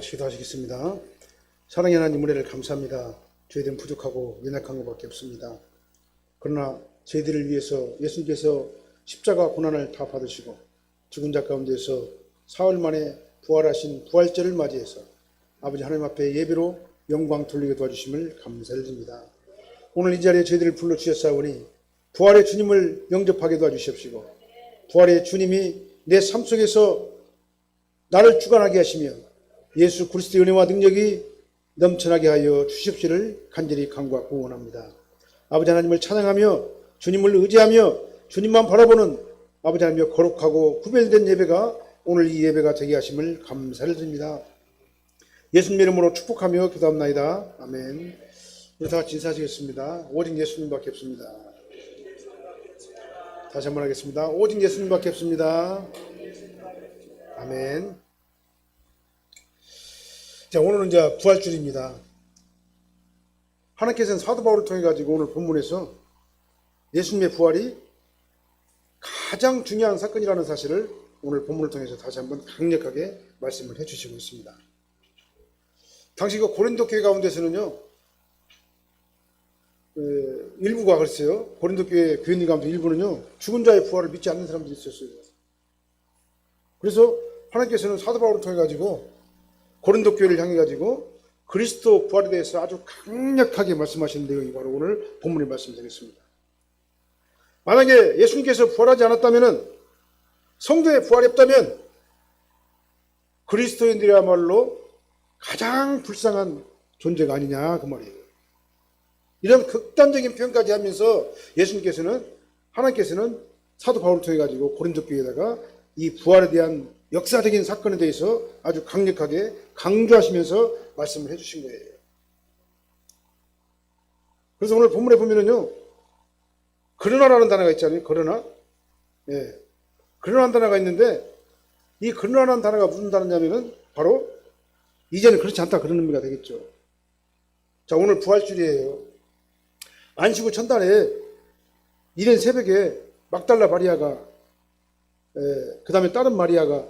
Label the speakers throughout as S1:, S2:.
S1: 다시 기도하시겠습니다. 사랑의 하나님, 은혜를 감사합니다. 저희들은 부족하고 연약한 것밖에 없습니다. 그러나 저희들을 위해서 예수님께서 십자가 고난을 다 받으시고 죽은 자 가운데서 사흘 만에 부활하신 부활절을 맞이해서 아버지 하나님 앞에 예배로 영광 돌리게 도와주심을 감사드립니다. 오늘 이 자리에 저희들을 불러주셨사오니 부활의 주님을 영접하게 도와주시옵시고, 부활의 주님이 내 삶 속에서 나를 주관하게 하시며 예수 그리스도의 은혜와 능력이 넘쳐나게 하여 주십시오를 간절히 간구하고 원합니다. 아버지 하나님을 찬양하며 주님을 의지하며 주님만 바라보는 아버지 하나님의 거룩하고 구별된 예배가 오늘 이 예배가 되게 하심을 감사를 드립니다. 예수님 이름으로 축복하며 기도합나이다. 아멘. 우리 다 같이 인사하시겠습니다. 오직 예수님밖에 없습니다. 다시 한번 하겠습니다. 오직 예수님밖에 없습니다. 아멘. 자, 오늘은 이제 부활주일입니다. 하나님께서는 사도 바울을 통해 가지고 오늘 본문에서 예수님의 부활이 가장 중요한 사건이라는 사실을 오늘 본문을 통해서 다시 한번 강력하게 말씀을 해주시고 있습니다. 당시 그 고린도 교회 가운데서는요, 일부가 그랬어요. 고린도 교회 교인들 가운데 일부는요, 죽은 자의 부활을 믿지 않는 사람들이 있었어요. 그래서 하나님께서는 사도 바울을 통해 가지고 고린도 교회를 향해 가지고 그리스도 부활에 대해서 아주 강력하게 말씀하시는 내용이 바로 오늘 본문의 말씀드리겠습니다. 만약에 예수님께서 부활하지 않았다면, 성도의 부활이 없다면 그리스도인들이야말로 가장 불쌍한 존재가 아니냐 그 말이에요. 이런 극단적인 표현까지 하면서 예수님께서는, 하나님께서는 사도 바울을 통해 가지고 고린도 교회에다가 이 부활에 대한 역사적인 사건에 대해서 아주 강력하게 강조하시면서 말씀을 해주신 거예요. 그래서 오늘 본문에 보면은요, 그러나라는 단어가 있잖아요. 그러나. 예. 그러나라는 단어가 있는데, 이 그러나라는 단어가 무슨 단어냐면은 바로 이제는 그렇지 않다 그런 의미가 되겠죠. 자, 오늘 부활주일이에요. 안식 후 첫날에 이른 새벽에 막달라 마리아가, 그 다음에 다른 마리아가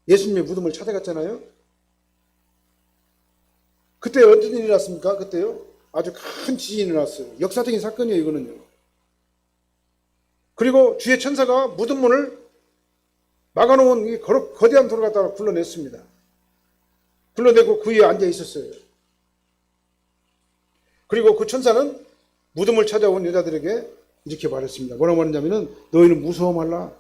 S1: 예수님의 무덤을 찾아갔잖아요. 그때 어떤 일이 일어났습니까? 그때요, 아주 큰 지진이 일어났어요. 역사적인 사건이에요, 이거는요. 그리고 주의 천사가 무덤 문을 막아놓은 이 거대한 돌을 갖다가 굴러냈습니다. 굴러내고 그 위에 앉아 있었어요. 그리고 그 천사는 무덤을 찾아온 여자들에게 이렇게 말했습니다. 뭐라고 말했냐면은, 너희는 무서워 말라.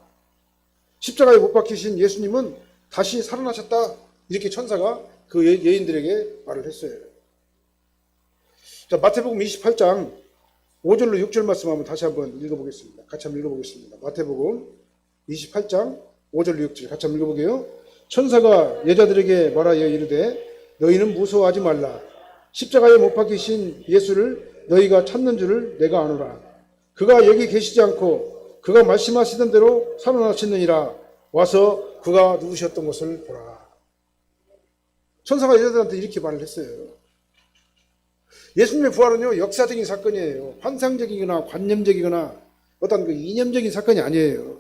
S1: 십자가에 못 박히신 예수님은 다시 살아나셨다. 이렇게 천사가 그 여인들에게 말을 했어요. 자, 마태복음 28장 5절로 6절 말씀 한번 다시 한번 읽어보겠습니다. 같이 한번 읽어보겠습니다. 마태복음 28장 5절로 6절 같이 한번 읽어보게요. 천사가 여자들에게 말하여 이르되 너희는 무서워하지 말라. 십자가에 못 박히신 예수를 너희가 찾는 줄을 내가 아노라. 그가 여기 계시지 않고 그가 말씀하시던 대로 살아나셨느니라. 와서 그가 누우셨던 것을 보라. 천사가 여자들한테 이렇게 말을 했어요. 예수님의 부활은요, 역사적인 사건이에요. 환상적이거나 관념적이거나 어떤 그 이념적인 사건이 아니에요.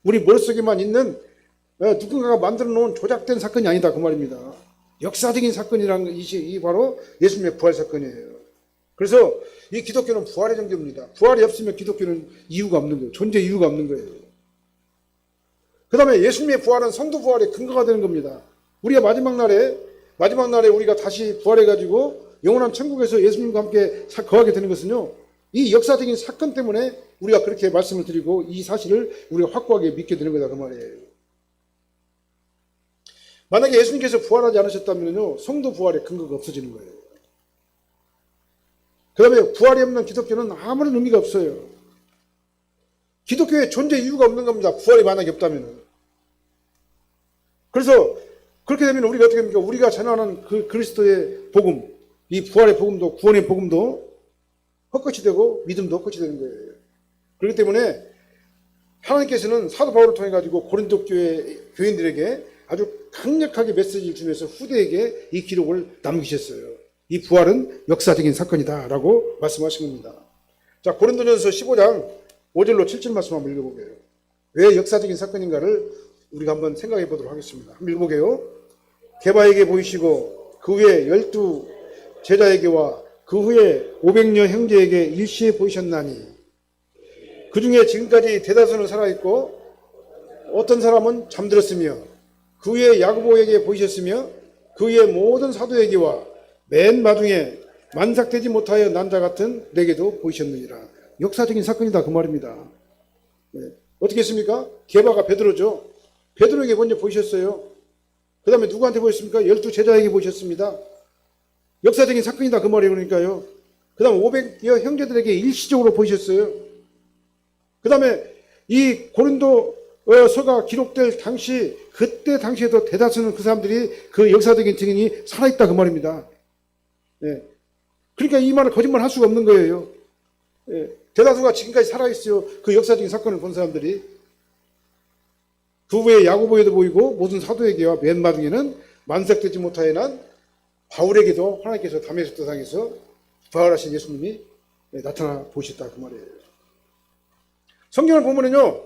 S1: 우리 머릿속에만 있는 누군가가 만들어 놓은 조작된 사건이 아니다 그 말입니다. 역사적인 사건이라는 것이 바로 예수님의 부활 사건이에요. 그래서 이 기독교는 부활의 종교입니다. 부활이 없으면 기독교는 이유가 없는 거예요. 존재 이유가 없는 거예요. 그 다음에 예수님의 부활은 성도 부활의 근거가 되는 겁니다. 우리가 마지막 날에 우리가 다시 부활해가지고 영원한 천국에서 예수님과 함께 거하게 되는 것은요, 이 역사적인 사건 때문에 우리가 그렇게 말씀을 드리고 이 사실을 우리가 확고하게 믿게 되는 거다 그 말이에요. 만약에 예수님께서 부활하지 않으셨다면요, 성도 부활의 근거가 없어지는 거예요. 그 다음에 부활이 없는 기독교는 아무런 의미가 없어요. 기독교의 존재 이유가 없는 겁니다. 부활이 만약에 없다면. 그래서 그렇게 되면 우리가 어떻게 됩니까? 우리가 전하는 그 그리스도의 복음, 이 부활의 복음도, 구원의 복음도 헛것이 되고 믿음도 헛것이 되는 거예요. 그렇기 때문에 하나님께서는 사도 바울을 통해 가지고 고린도 교회 교인들에게 아주 강력하게 메시지를 주면서 후대에게 이 기록을 남기셨어요. 이 부활은 역사적인 사건이다 라고 말씀하신 겁니다. 자, 고린도전서 15장 5절로 7절 말씀 한번 읽어보게요. 왜 역사적인 사건인가를 우리가 한번 생각해 보도록 하겠습니다. 한번 읽어보게요. 게바에게 보이시고 그 후에 12 제자에게와 그 후에 500여 형제에게 일시에 보이셨나니 그 중에 지금까지 대다수는 살아있고 어떤 사람은 잠들었으며 그 후에 야고보에게 보이셨으며 그 후에 모든 사도에게와 맨 마중에 만삭되지 못하여 난 자 같은 내게도 보이셨느니라. 역사적인 사건이다 그 말입니다. 네. 어떻게 했습니까? 게바가 베드로죠. 베드로에게 먼저 보이셨어요. 그 다음에 누구한테 보였습니까? 12 제자에게 보이셨습니다. 역사적인 사건이다 그 말이에요. 그러니까요. 그 다음 500여 형제들에게 일시적으로 보이셨어요. 그 다음에 이 고린도서가 기록될 당시 그때 당시에도 대다수는 그 사람들이 그 역사적인 증인이 살아있다 그 말입니다. 예. 그러니까 이 말을 거짓말 할 수가 없는 거예요. 예. 대다수가 지금까지 살아있어요. 그 역사적인 사건을 본 사람들이. 그 후에 야고보에도 보이고 모든 사도에게와 맨 마중에는 만삭되지 못하여 난 바울에게도 하나님께서 다메섹 도상에서 부활하신 예수님이 나타나 보셨다 그 말이에요. 성경을 보면은요,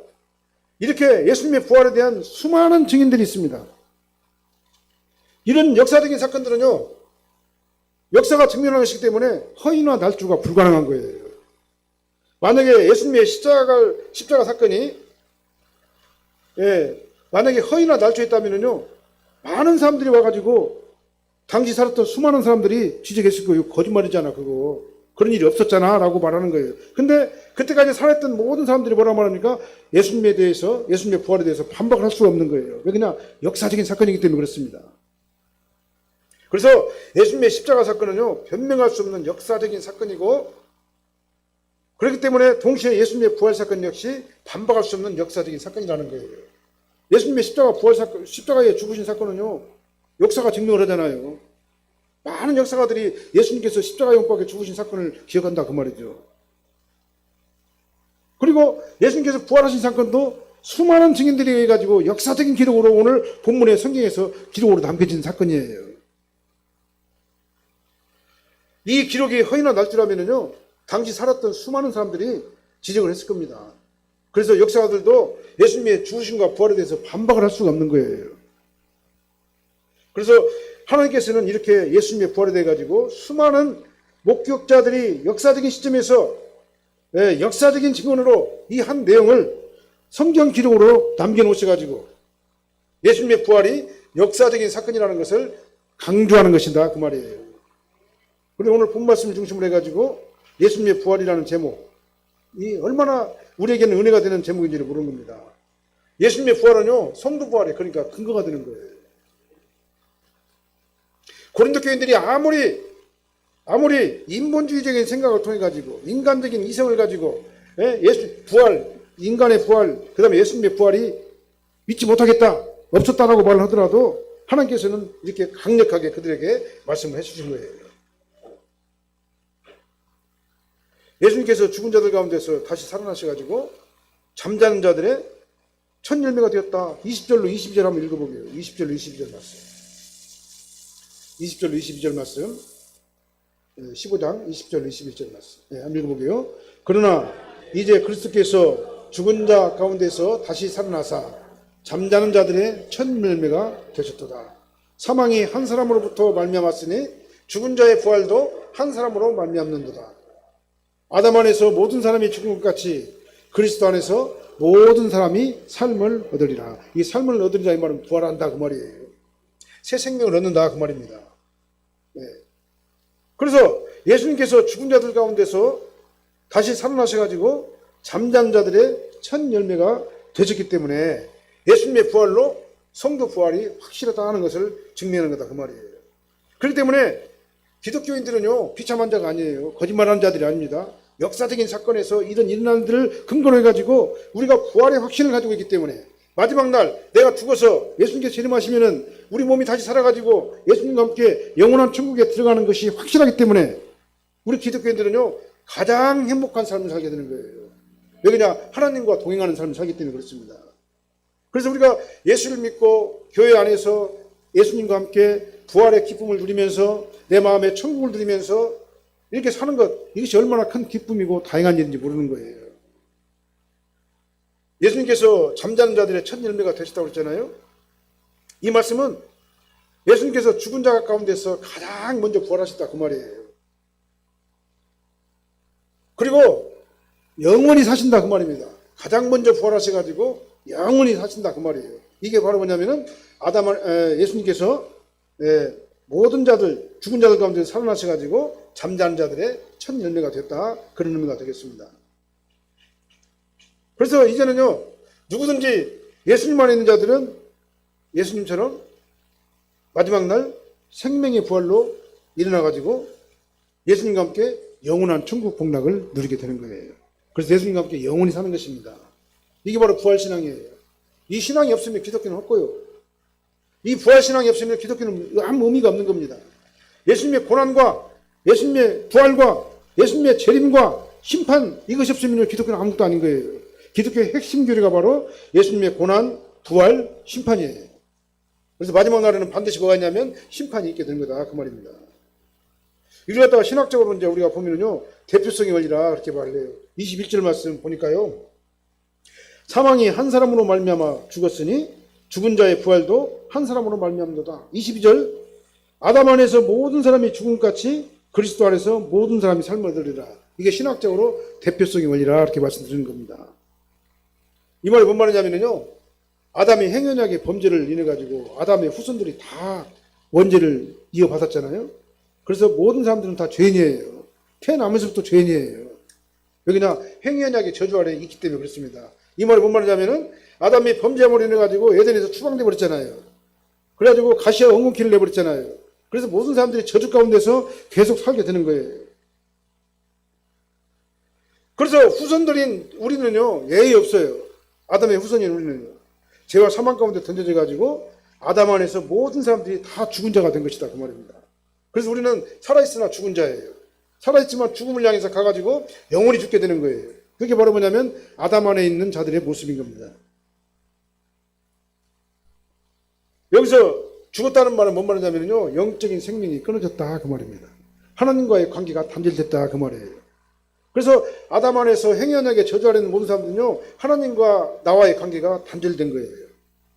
S1: 이렇게 예수님의 부활에 대한 수많은 증인들이 있습니다. 이런 역사적인 사건들은요, 역사가 증명하는 것이기 때문에 허위나 날조가 불가능한 거예요. 만약에 예수님의 십자가 사건이 만약에 허위나 날조했다면요, 많은 사람들이 와가지고 당시 살았던 수많은 사람들이 지적했을 거예요. 거짓말이잖아 그거. 그런 일이 없었잖아 라고 말하는 거예요. 근데 그때까지 살았던 모든 사람들이 뭐라 말합니까? 예수님에 대해서, 예수님의 부활에 대해서 반박을 할 수가 없는 거예요. 왜 그냥 역사적인 사건이기 때문에 그렇습니다. 그래서 예수님의 십자가 사건은요, 변명할 수 없는 역사적인 사건이고, 그렇기 때문에 동시에 예수님의 부활 사건 역시 반박할 수 없는 역사적인 사건이라는 거예요. 예수님의 십자가에 죽으신 사건은요, 역사가 증명을 하잖아요. 많은 역사가들이 예수님께서 십자가에 못 박혀 죽으신 사건을 기억한다 그 말이죠. 그리고 예수님께서 부활하신 사건도 수많은 증인들에 의해 가지고 역사적인 기록으로 오늘 본문의 성경에서 기록으로 남겨진 사건이에요. 이 기록이 허위나 날조라면요, 당시 살았던 수많은 사람들이 지적을 했을 겁니다. 그래서 역사가들도 예수님의 죽으심과 부활에 대해서 반박을 할 수가 없는 거예요. 그래서 하나님께서는 이렇게 예수님의 부활에 대해 가지고 수많은 목격자들이 역사적인 시점에서 역사적인 증언으로 이 한 내용을 성경 기록으로 남겨놓으셔가지고 예수님의 부활이 역사적인 사건이라는 것을 강조하는 것이다 그 말이에요. 그리고 오늘 본 말씀을 중심으로 해가지고 예수님의 부활이라는 제목, 이 얼마나 우리에게는 은혜가 되는 제목인지를 모르는 겁니다. 예수님의 부활은요, 성도 부활에 그러니까 근거가 되는 거예요. 고린도 교인들이 아무리 인본주의적인 생각을 통해 가지고 인간적인 이성을 가지고 예수 부활, 인간의 부활, 그 다음에 예수님의 부활이 믿지 못하겠다, 없었다라고 말을 하더라도 하나님께서는 이렇게 강력하게 그들에게 말씀을 해주신 거예요. 예수님께서 죽은 자들 가운데서 다시 살아나셔가지고 잠자는 자들의 첫 열매가 되었다. 20절로 22절 한번 읽어보게요. 20절로 22절 말씀. 20절로 22절 말씀. 15장 20절 21절 말씀. 한번 읽어보게요. 그러나 이제 그리스도께서 죽은 자 가운데서 다시 살아나사 잠자는 자들의 첫 열매가 되셨도다. 사망이 한 사람으로부터 말미암았으니 죽은 자의 부활도 한 사람으로 말미암는도다. 아담 안에서 모든 사람이 죽은 것 같이 그리스도 안에서 모든 사람이 삶을 얻으리라. 이 삶을 얻으리라 이 말은 부활한다 그 말이에요. 새 생명을 얻는다 그 말입니다. 네. 그래서 예수님께서 죽은 자들 가운데서 다시 살아나셔가지고 잠자는 자들의 첫 열매가 되셨기 때문에 예수님의 부활로 성도 부활이 확실하다는 것을 증명하는 거다 그 말이에요. 그렇기 때문에 기독교인들은요, 비참한 자가 아니에요. 거짓말하는 자들이 아닙니다. 역사적인 사건에서 이런 일어난들을 근거로 해가지고 우리가 부활의 확신을 가지고 있기 때문에 마지막 날 내가 죽어서 예수님께서 재림하시면은 우리 몸이 다시 살아가지고 예수님과 함께 영원한 천국에 들어가는 것이 확실하기 때문에 우리 기독교인들은요, 가장 행복한 삶을 살게 되는 거예요. 왜 그냥 하나님과 동행하는 삶을 살기 때문에 그렇습니다. 그래서 우리가 예수를 믿고 교회 안에서 예수님과 함께 부활의 기쁨을 누리면서 내 마음에 천국을 누리면서 이렇게 사는 것, 이것이 얼마나 큰 기쁨이고 다행한 일인지 모르는 거예요. 예수님께서 잠자는 자들의 첫 열매가 되셨다고 그랬잖아요. 이 말씀은 예수님께서 죽은 자 가운데서 가장 먼저 부활하셨다 그 말이에요. 그리고 영원히 사신다 그 말입니다. 가장 먼저 부활하셔가지고 영원히 사신다 그 말이에요. 이게 바로 뭐냐면은 예수님께서 모든 자들 죽은 자들 가운데 살아나셔가지고 잠자는 자들의 첫 열매가 됐다 그런 의미가 되겠습니다. 그래서 이제는요 누구든지 예수님 안에 있는 자들은 예수님처럼 마지막 날 생명의 부활로 일어나가지고 예수님과 함께 영원한 천국 복락을 누리게 되는 거예요. 그래서 예수님과 함께 영원히 사는 것입니다. 이게 바로 부활신앙이에요. 이 신앙이 없으면 기독교는 헛고요. 이 부활신앙이 없으면 기독교는 아무 의미가 없는 겁니다. 예수님의 고난과 예수님의 부활과 예수님의 재림과 심판 이것이 없으면 기독교는 아무것도 아닌 거예요. 기독교의 핵심 교리가 바로 예수님의 고난, 부활, 심판이에요. 그래서 마지막 날에는 반드시 뭐가 있냐면 심판이 있게 된 거다 그 말입니다. 이걸 갖다가 신학적으로 이제 우리가 보면은요 대표성의 원리라 그렇게 말을 해요. 21절 말씀 보니까요. 사망이 한 사람으로 말미암아 죽었으니 죽은 자의 부활도 한 사람으로 말미암도다. 22절 아담 안에서 모든 사람이 죽음같이 그리스도 안에서 모든 사람이 삶을 얻으리라. 이게 신학적으로 대표성의 원리라 이렇게 말씀드리는 겁니다. 이 말이 뭔 말이냐면요 아담이 행연하게 범죄를 인해가지고 아담의 후손들이 다 원죄를 이어받았잖아요. 그래서 모든 사람들은 다 죄인이에요. 태어나면서부터 죄인이에요. 여기나 행연하게 저주 아래 있기 때문에 그렇습니다. 이 말이 뭔 말이냐면은 아담이 범죄함으로 인해가지고 에덴에서 추방돼 버렸잖아요. 그래가지고 가시와 엉겅퀴를 내버렸잖아요. 그래서 모든 사람들이 저주 가운데서 계속 살게 되는 거예요. 그래서 후손들인 우리는요 예의 없어요. 아담의 후손인 우리는요 죄와 사망 가운데 던져져 가지고 아담 안에서 모든 사람들이 다 죽은 자가 된 것이다 그 말입니다. 그래서 우리는 살아있으나 죽은 자예요. 살아있지만 죽음을 향해서 가가지고 영원히 죽게 되는 거예요. 그게 바로 뭐냐면 아담 안에 있는 자들의 모습인 겁니다. 여기서 죽었다는 말은 뭔 말이냐면요 영적인 생명이 끊어졌다 그 말입니다. 하나님과의 관계가 단절됐다 그 말이에요. 그래서 아담 안에서 행연하게 저주 아래 있는 모든 사람들은요 하나님과 나와의 관계가 단절된 거예요.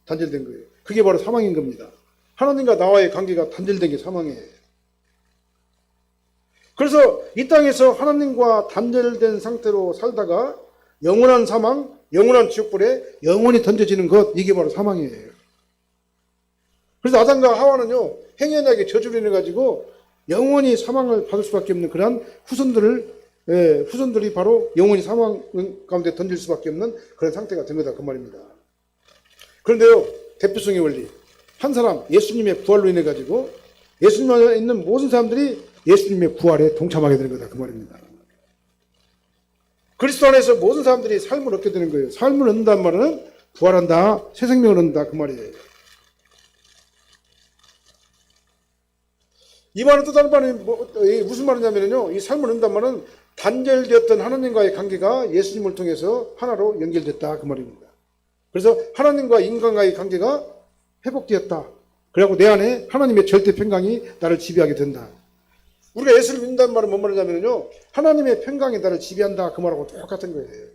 S1: 단절된 거예요. 그게 바로 사망인 겁니다. 하나님과 나와의 관계가 단절된 게 사망이에요. 그래서 이 땅에서 하나님과 단절된 상태로 살다가 영원한 사망, 영원한 지옥불에 영원히 던져지는 것 이게 바로 사망이에요. 그래서 아담과 하와는요 행연하게 저주를 인해가지고 영원히 사망을 받을 수밖에 없는 그러한 후손들이 바로 영원히 사망 가운데 던질 수밖에 없는 그런 상태가 된 거다 그 말입니다. 그런데요 대표성의 원리 한 사람 예수님의 부활로 인해 가지고 예수님 안에 있는 모든 사람들이 예수님의 부활에 동참하게 되는 거다 그 말입니다. 그리스도 안에서 모든 사람들이 삶을 얻게 되는 거예요. 삶을 얻는다는 말은 부활한다, 새 생명을 얻는다 그 말이에요. 이 말은 또 다른 말이 무슨 말이냐면요 이 삶을 얻는다는 말은 단절되었던 하나님과의 관계가 예수님을 통해서 하나로 연결됐다 그 말입니다. 그래서 하나님과 인간과의 관계가 회복되었다. 그래갖고 내 안에 하나님의 절대 평강이 나를 지배하게 된다. 우리가 예수를 믿는다는 말은 뭔 말이냐면요 하나님의 평강이 나를 지배한다 그 말하고 똑같은 거예요.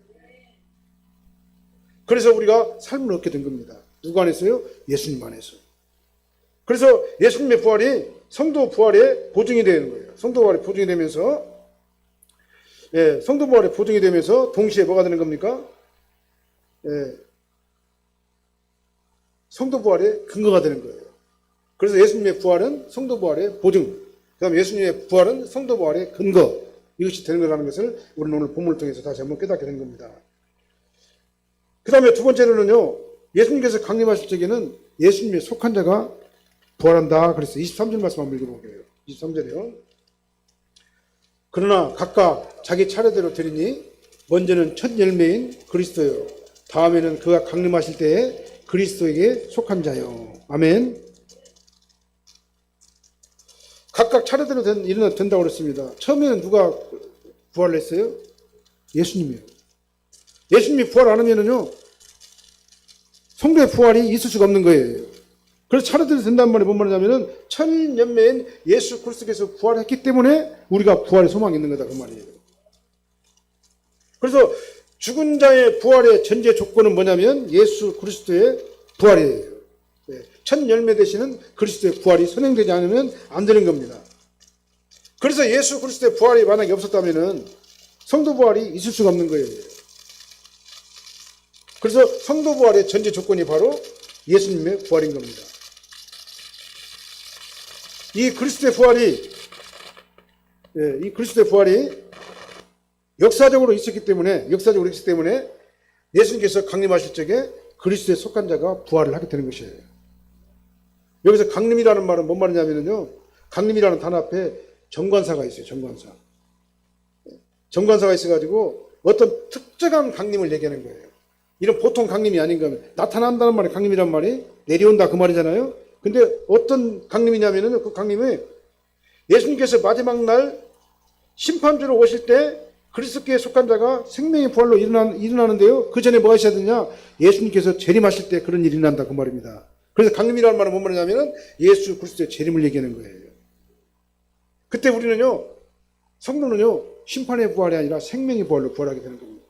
S1: 그래서 우리가 삶을 얻게 된 겁니다. 누구 안에서요? 예수님 안에서. 그래서 예수님의 부활이 성도 부활의 보증이 되는 거예요. 성도 부활의 보증이 되면서 성도 부활의 보증이 되면서 동시에 뭐가 되는 겁니까? 성도 부활의 근거가 되는 거예요. 그래서 예수님의 부활은 성도 부활의 보증, 그 다음에 예수님의 부활은 성도 부활의 근거, 이것이 되는 거라는 것을 우리는 오늘 본문을 통해서 다시 한번 깨닫게 된 겁니다. 그 다음에 두 번째로는요, 예수님께서 강림하실 적에는 예수님의 속한 자가 부활한다. 그래서 23절 말씀 한번 읽어볼게요. 23절이요. 그러나 각각 자기 차례대로 되리니 먼저는 첫 열매인 그리스도요. 다음에는 그가 강림하실 때에 그리스도에게 속한 자요. 아멘. 각각 차례대로 된다고 그랬습니다. 처음에는 누가 부활을 했어요? 예수님이요. 예수님이 부활 안 하면은요, 성도의 부활이 있을 수가 없는 거예요. 그래서 차례대로 된다는 말이 뭔 말이냐면은 첫 열매인 예수 그리스도께서 부활했기 때문에 우리가 부활의 소망이 있는 거다 그 말이에요. 그래서 죽은 자의 부활의 전제 조건은 뭐냐면 예수 그리스도의 부활이에요. 첫 열매 되시는 그리스도의 부활이 선행되지 않으면 안 되는 겁니다. 그래서 예수 그리스도의 부활이 만약에 없었다면 성도 부활이 있을 수가 없는 거예요. 그래서 성도 부활의 전제 조건이 바로 예수님의 부활인 겁니다. 이 그리스도의 부활이 역사적으로 있었기 때문에 예수님께서 강림하실 적에 그리스도에 속한 자가 부활을 하게 되는 것이에요. 여기서 강림이라는 말은 뭔 말이냐면요, 강림이라는 단어 앞에 정관사가 있어요. 정관사가 있어가지고 어떤 특정한 강림을 얘기하는 거예요. 이런 보통 강림이 아닌 거면 나타난다는 말이 강림이란 말이 내려온다 그 말이잖아요. 근데 어떤 강림이냐면은 그 강림이 예수님께서 마지막 날 심판주로 오실 때 그리스도께 속한 자가 생명의 부활로 일어나는데요. 그 전에 뭐 하셔야 되냐? 예수님께서 재림하실 때 그런 일이 난다 그 말입니다. 그래서 강림이라는 말은 뭔 말이냐면은 예수 그리스도의 재림을 얘기하는 거예요. 그때 우리는요, 성도는요, 심판의 부활이 아니라 생명의 부활로 부활하게 되는 겁니다.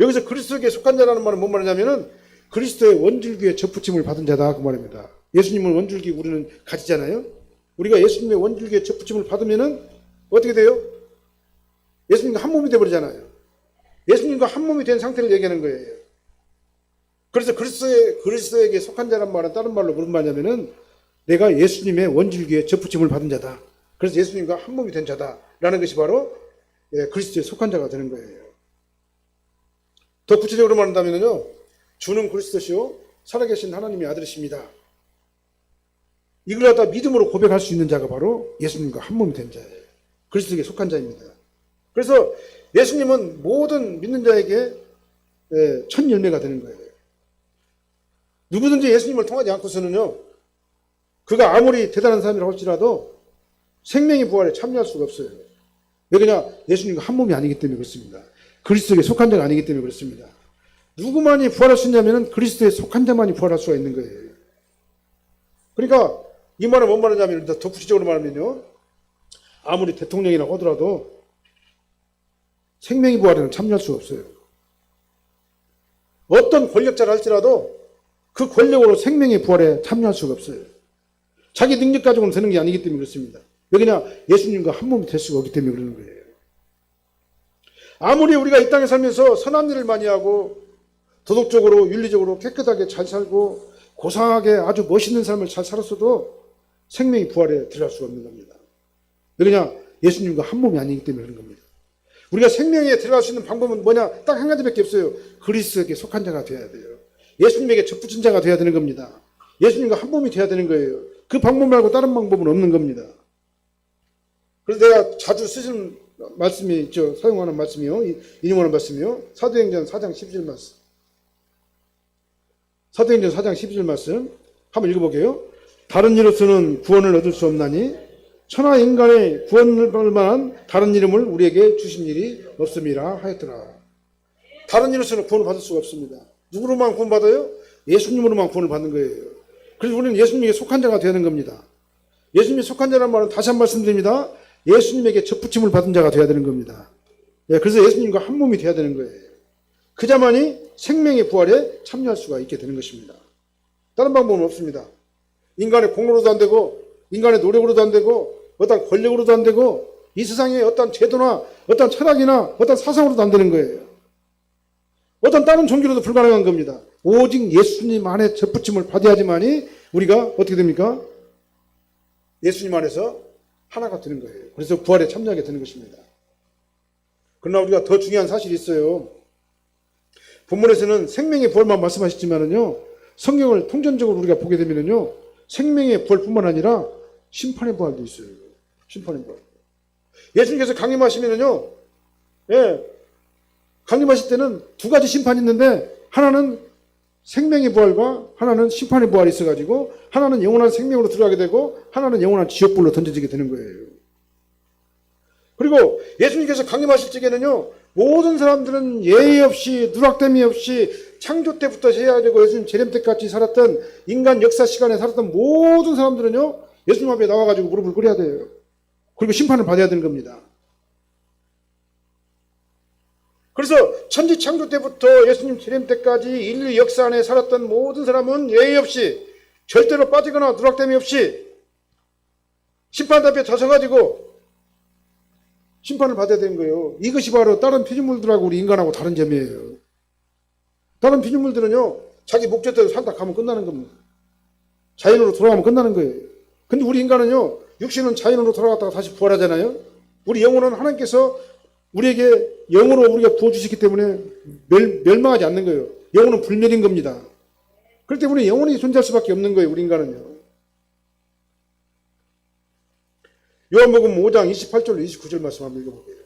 S1: 여기서 그리스도에게 속한 자라는 말은 뭔 말이냐면은 그리스도의 원줄기에 접붙임을 받은 자다 그 말입니다. 예수님은 원줄기 우리는 가지잖아요. 우리가 예수님의 원줄기에 접붙임을 받으면은 어떻게 돼요? 예수님과 한 몸이 되어버리잖아요. 예수님과 한 몸이 된 상태를 얘기하는 거예요. 그래서 그리스도에게 속한 자란 말은 다른 말로 무슨 말이냐면은 내가 예수님의 원줄기에 접붙임을 받은 자다. 그래서 예수님과 한 몸이 된 자다라는 것이 바로 그리스도에 속한 자가 되는 거예요. 더 구체적으로 말한다면요, 주는 그리스도시요 살아계신 하나님의 아들이십니다. 이걸 갖다 믿음으로 고백할 수 있는 자가 바로 예수님과 한 몸이 된 자예요. 그리스도에게 속한 자입니다. 그래서 예수님은 모든 믿는 자에게 첫 열매가 되는 거예요. 누구든지 예수님을 통하지 않고서는요, 그가 아무리 대단한 사람이라고 할지라도 생명의 부활에 참여할 수가 없어요. 왜 그러냐? 예수님과 한 몸이 아니기 때문에 그렇습니다. 그리스도에게 속한 자가 아니기 때문에 그렇습니다. 누구만이 부활할 수 있냐면 그리스도에 속한 자만이 부활할 수가 있는 거예요. 그러니까 이 말은 뭔 말이냐면, 더 구체적으로 말하면요, 아무리 대통령이라고 하더라도 생명의 부활에는 참여할 수가 없어요. 어떤 권력자를 할지라도 그 권력으로 생명의 부활에 참여할 수가 없어요. 자기 능력 가지고는 되는 게 아니기 때문에 그렇습니다. 왜냐? 예수님과 한 몸이 될 수가 없기 때문에 그러는 거예요. 아무리 우리가 이 땅에 살면서 선한 일을 많이 하고 도덕적으로 윤리적으로 깨끗하게 잘 살고 고상하게 아주 멋있는 삶을 잘 살았어도 생명의 부활에 들어갈 수가 없는 겁니다. 왜냐? 예수님과 한 몸이 아니기 때문에 그런 겁니다. 우리가 생명에 들어갈 수 있는 방법은 뭐냐? 딱 한 가지밖에 없어요. 그리스도에게 속한 자가 되어야 돼요. 예수님에게 접붙인 자가 되어야 되는 겁니다. 예수님과 한 몸이 되어야 되는 거예요. 그 방법 말고 다른 방법은 없는 겁니다. 그래서 내가 자주 쓰는 말씀이 있죠. 사용하는 말씀이요. 인용하는 말씀이요. 사도행전 4장 12절 말씀. 사도행전 4장 12절 말씀 한번 읽어볼게요. 다른 이로서는 구원을 얻을 수 없나니 천하 인간의 구원을 받을 만한 다른 이름을 우리에게 주신 일이 없음이라 하였더라. 다른 이로서는 구원을 받을 수가 없습니다. 누구로만 구원받아요? 예수님으로만 구원을 받는 거예요. 그래서 우리는 예수님에게 속한 자가 되는 겁니다. 예수님에 속한 자라는 말은 다시 한 번 말씀드립니다. 예수님에게 접붙임을 받은 자가 되어야 되는 겁니다. 그래서 예수님과 한 몸이 되어야 되는 거예요. 그 자만이 생명의 부활에 참여할 수가 있게 되는 것입니다. 다른 방법은 없습니다. 인간의 공로로도 안 되고 인간의 노력으로도 안 되고 어떤 권력으로도 안 되고 이 세상의 어떤 제도나 어떤 철학이나 어떤 사상으로도 안 되는 거예요. 어떤 다른 종교로도 불가능한 겁니다. 오직 예수님 안에 접붙임을 받아야지만이 우리가 어떻게 됩니까? 예수님 안에서 하나가 되는 거예요. 그래서 부활에 참여하게 되는 것입니다. 그러나 우리가 더 중요한 사실이 있어요. 본문에서는 생명의 부활만 말씀하셨지만은요, 성경을 통전적으로 우리가 보게 되면은요, 생명의 부활뿐만 아니라 심판의 부활도 있어요. 심판의 부활. 예수님께서 강림하시면은요, 강림하실 때는 두 가지 심판이 있는데, 하나는 생명의 부활과 하나는 심판의 부활이 있어가지고, 하나는 영원한 생명으로 들어가게 되고, 하나는 영원한 지옥불로 던져지게 되는 거예요. 그리고 예수님께서 강림하실 적에는요, 모든 사람들은 예의 없이, 누락됨이 없이, 창조 때부터 해야되고 예수님 재림 때까지 살았던 인간 역사 시간에 살았던 모든 사람들은요, 예수님 앞에 나와가지고 무릎을 꿇어야 돼요. 그리고 심판을 받아야 되는 겁니다. 그래서 천지 창조 때부터 예수님 재림 때까지 인류 역사 안에 살았던 모든 사람은 예의 없이 절대로 빠지거나 누락됨이 없이 심판 앞에 져서가지고 심판을 받아야 되는 거예요. 이것이 바로 다른 피조물들하고 우리 인간하고 다른 점이에요. 다른 피조물들은요, 자기 목적대로 살다 가면 끝나는 겁니다. 자연으로 돌아가면 끝나는 거예요. 근데 우리 인간은요, 육신은 자연으로 돌아갔다가 다시 부활하잖아요. 우리 영혼은 하나님께서 우리에게 영으로 우리가 부어주셨기 때문에 멸망하지 않는 거예요. 영혼은 불멸인 겁니다. 그렇기 때문에 영혼이 존재할 수밖에 없는 거예요. 우리 인간은요. 요한복음 5장 28절로 29절 말씀 한번 읽어볼게요.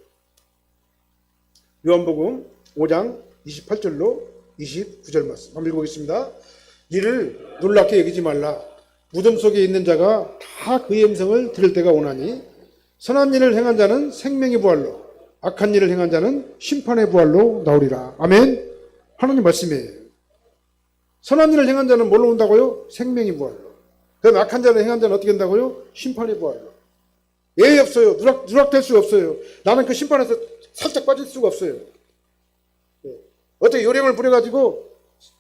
S1: 요한복음 5장 28절로 29절 말씀 한번 읽어보겠습니다. 이를 놀랍게 여기지 말라. 무덤 속에 있는 자가 다 그의 음성을 들을 때가 오나니 선한 일을 행한 자는 생명의 부활로, 악한 일을 행한 자는 심판의 부활로 나오리라. 아멘. 하나님 말씀이에요. 선한 일을 행한 자는 뭘로 온다고요? 생명의 부활로. 그 다음에 악한 자를 행한 자는 어떻게 된다고요? 심판의 부활로. 예의 없어요. 누락될 수가 없어요. 나는 그 심판에서 살짝 빠질 수가 없어요. 어떻게 요령을 부려가지고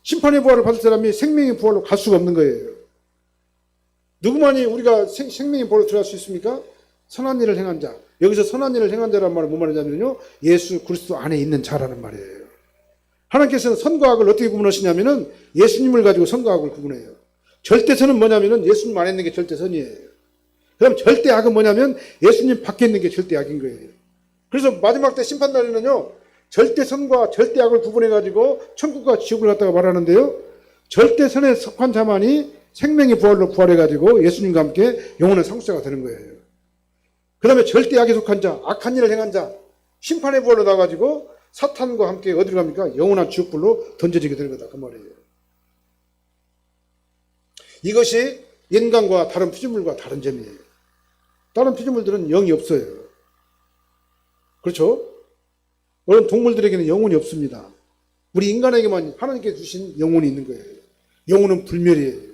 S1: 심판의 부활을 받을 사람이 생명의 부활로 갈 수가 없는 거예요. 누구만이 우리가 생명의 부활로 들어갈 수 있습니까? 선한 일을 행한 자. 여기서 선한 일을 행한 자란 말은 뭔 말이냐면요, 예수 그리스도 안에 있는 자라는 말이에요. 하나님께서는 선과 악을 어떻게 구분하시냐면은 예수님을 가지고 선과 악을 구분해요. 절대선은 뭐냐면은 예수님 안에 있는 게 절대선이에요. 그럼 절대 악은 뭐냐면 예수님 밖에 있는 게 절대 악인 거예요. 그래서 마지막 때 심판날에는요, 절대 선과 절대 악을 구분해 가지고 천국과 지옥을 갖다가 말하는데요, 절대 선에 속한 자만이 생명의 부활로 부활해 가지고 예수님과 함께 영원한 상속자가 되는 거예요. 그 다음에 절대 악에 속한 자, 악한 일을 행한 자, 심판의 부활로 나가지고 사탄과 함께 어디로 갑니까? 영원한 지옥불로 던져지게 되는 거다. 그 말이에요. 이것이 인간과 다른 피조물과 다른 점이에요. 다른 피조물들은 영이 없어요. 그렇죠? 어떤 동물들에게는 영혼이 없습니다. 우리 인간에게만 하나님께 주신 영혼이 있는 거예요. 영혼은 불멸이에요.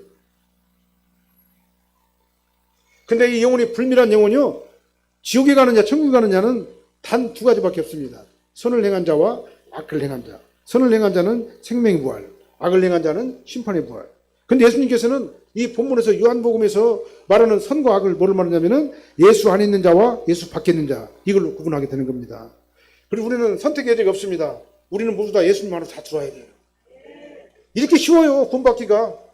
S1: 근데 이 영혼이 불멸한 영혼이요, 지옥에 가느냐 천국에 가느냐는 단 두 가지밖에 없습니다. 선을 행한 자와 악을 행한 자. 선을 행한 자는 생명의 부활, 악을 행한 자는 심판의 부활. 근데 예수님께서는 이 본문에서 요한복음에서 말하는 선과 악을 뭐를 말하냐면은 예수 안에 있는 자와 예수 밖에 있는 자, 이걸로 구분하게 되는 겁니다. 그리고 우리는 선택의 여지가 없습니다. 우리는 모두 다 예수님 안으로 다 들어와야 돼요. 이렇게 쉬워요, 구원받기가.